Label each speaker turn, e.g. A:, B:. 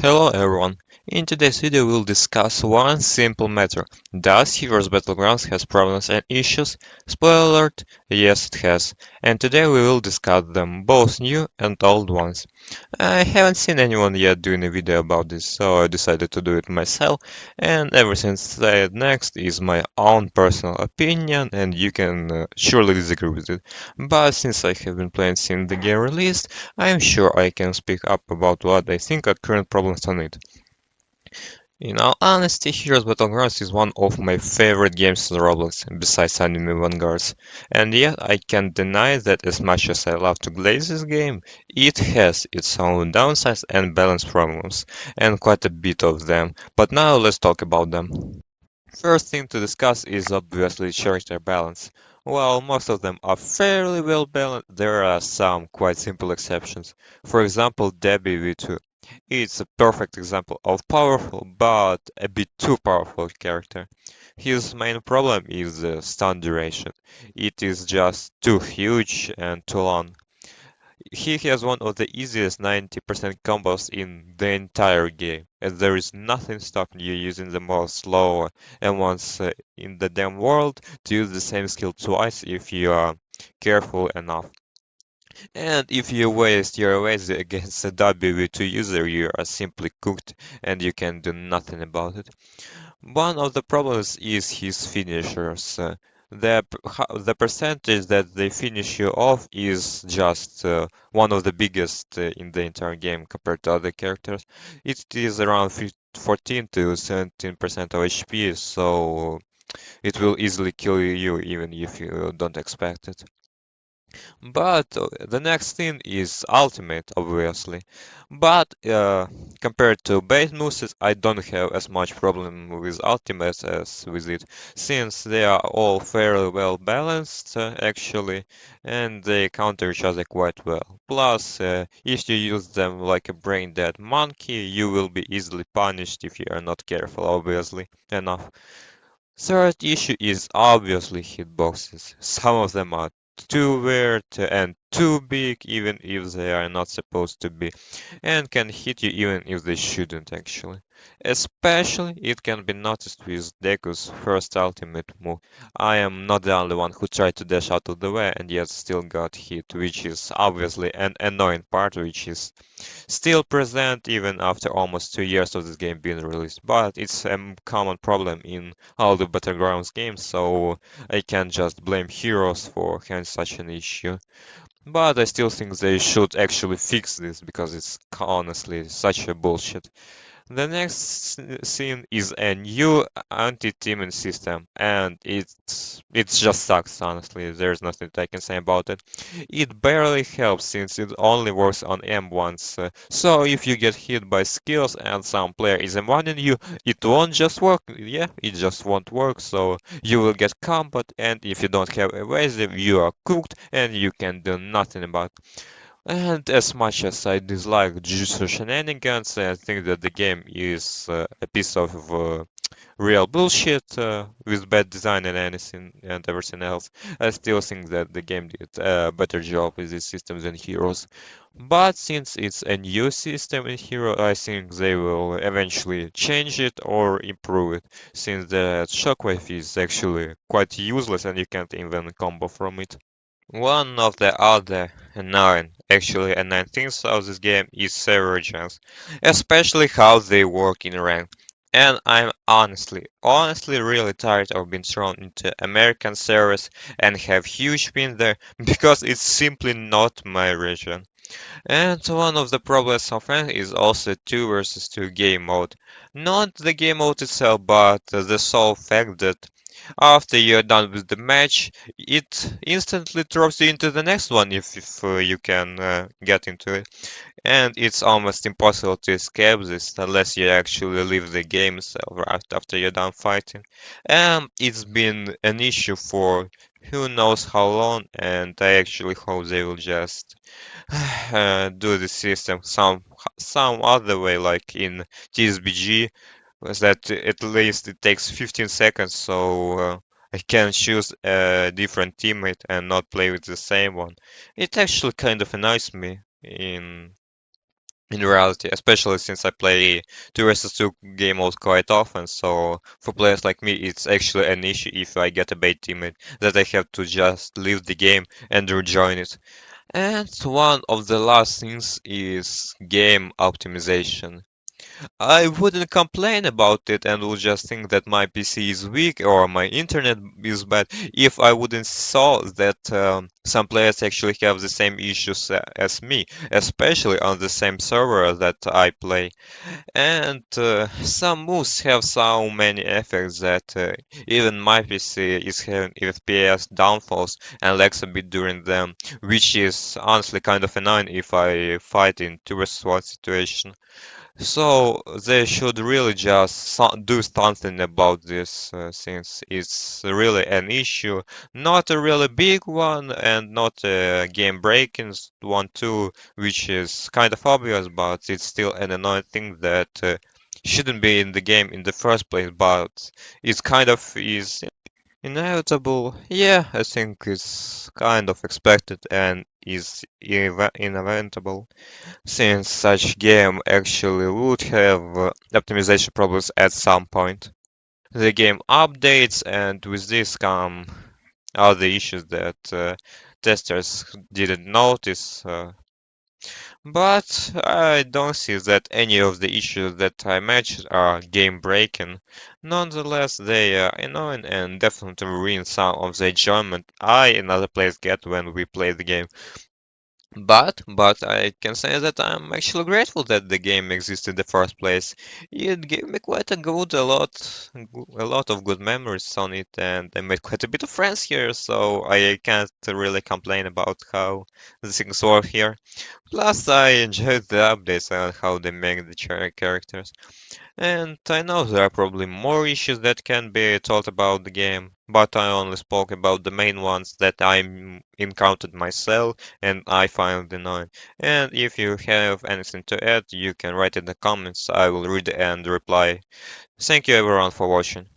A: Hello everyone. In today's video we'll discuss one simple matter. Does Heroes Battlegrounds has problems and issues? Spoiler alert, yes it has. And today we will discuss them, both new and old ones. I haven't seen anyone yet doing a video about this, so I decided to do it myself, and everything said next is my own personal opinion, and you can surely disagree with it. But since I have been playing since the game released, I am sure I can speak up about what I think are current problems on it. In all honesty, Heroes Battlegrounds is one of my favorite games in Roblox, besides Anime Vanguards. And yet, I can't deny that as much as I love to glaze this game, it has its own downsides and balance problems, and quite a bit of them. But now let's talk about them. First thing to discuss is obviously character balance. While most of them are fairly well balanced, there are some quite simple exceptions. For example, Debbie V2. It's a perfect example of powerful but a bit too powerful character. His main problem is the stun duration. It is just too huge and too long. He has one of the easiest 90% combos in the entire game, and there is nothing stopping you using the most slower and once in the damn world to use the same skill twice if you are careful enough. And if you waste your ways against a WV2 user, you are simply cooked and you can do nothing about it. One of the problems is his finishers. The percentage that they finish you off is just one of the biggest in the entire game compared to other characters. It is around 14 to 17% of HP, so it will easily kill you even if you don't expect it. But the next thing is ultimate, obviously. But compared to base moves, I don't have as much problem with ultimates as with it, since they are all fairly well balanced, actually, and they counter each other quite well. Plus, if you use them like a brain dead monkey, you will be easily punished if you are not careful, obviously enough. Third issue is obviously hitboxes. Some of them are too weird and too big even if they are not supposed to be, and can hit you even if they shouldn't actually. Especially it can be noticed with Deku's first ultimate move. I am not the only one who tried to dash out of the way and yet still got hit, which is obviously an annoying part which is still present even after almost 2 years of this game being released. But it's a common problem in all the battlegrounds games, so I can't just blame Heroes for having such an issue. But I still think they should actually fix this because it's honestly such a bullshit. The next scene is a new anti-teaming system, and it just sucks, honestly. There's nothing that I can say about it. It barely helps since it only works on M1s. So if you get hit by skills and some player is M1ing you, it won't just work. Yeah, it just won't work. So you will get combat, and if you don't have evasive, you are cooked, and you can do nothing about it. And as much as I dislike Jujutsu shenanigans, I think that the game is a piece of real bullshit with bad design and anything and everything else. I still think that the game did a better job with its systems than Heroes. But since it's a new system in Hero, I think they will eventually change it or improve it, since the shockwave is actually quite useless and you can't even combo from it. One of the other annoying things of this game is server gens, especially how they work in rank. And I'm honestly really tired of being thrown into American servers and have huge win there because it's simply not my region. And one of the problems of rank is also 2 versus 2 game mode. Not the game mode itself, but the sole fact that after you're done with the match, it instantly drops you into the next one if you can get into it. And it's almost impossible to escape this unless you actually leave the game itself right after you're done fighting. And it's been an issue for who knows how long, and I actually hope they will just do the system some other way, like in TSBG, was that at least it takes 15 seconds, so I can choose a different teammate and not play with the same one. It actually kind of annoys me in in reality, especially since I play 2 versus 2 game mode quite often, so for players like me, it's actually an issue if I get a bait teammate that I have to just leave the game and rejoin it. And one of the last things is game optimization. I wouldn't complain about it and would just think that my PC is weak or my internet is bad if I wouldn't saw that some players actually have the same issues as me, especially on the same server that I play. And some moves have so many effects that even my PC is having FPS downfalls and lags a bit during them, which is honestly kind of annoying if I fight in 2 versus 1 situation. So they should really just do something about this since it's really an issue, not a really big one and not a game breaking one too, which is kind of obvious, but it's still an annoying thing that shouldn't be in the game in the first place, but it's kind of is inevitable. Yeah, I think it's kind of expected and is inevitable since such game actually would have optimization problems at some point. The game updates, and with this come other issues that testers didn't notice. But I don't see that any of the issues that I mentioned are game breaking. Nonetheless, they are annoying and definitely ruin some of the enjoyment I and other players get when we play the game. But I can say that I'm actually grateful that the game exists in the first place. It gave me quite a lot of good memories on it, and I made quite a bit of friends here, so I can't really complain about how the things work here. Plus, I enjoyed the updates and how they make the characters. And I know there are probably more issues that can be thought about the game, but I only spoke about the main ones that I encountered myself and I find annoying. And if you have anything to add, you can write in the comments. I will read and reply. Thank you everyone for watching.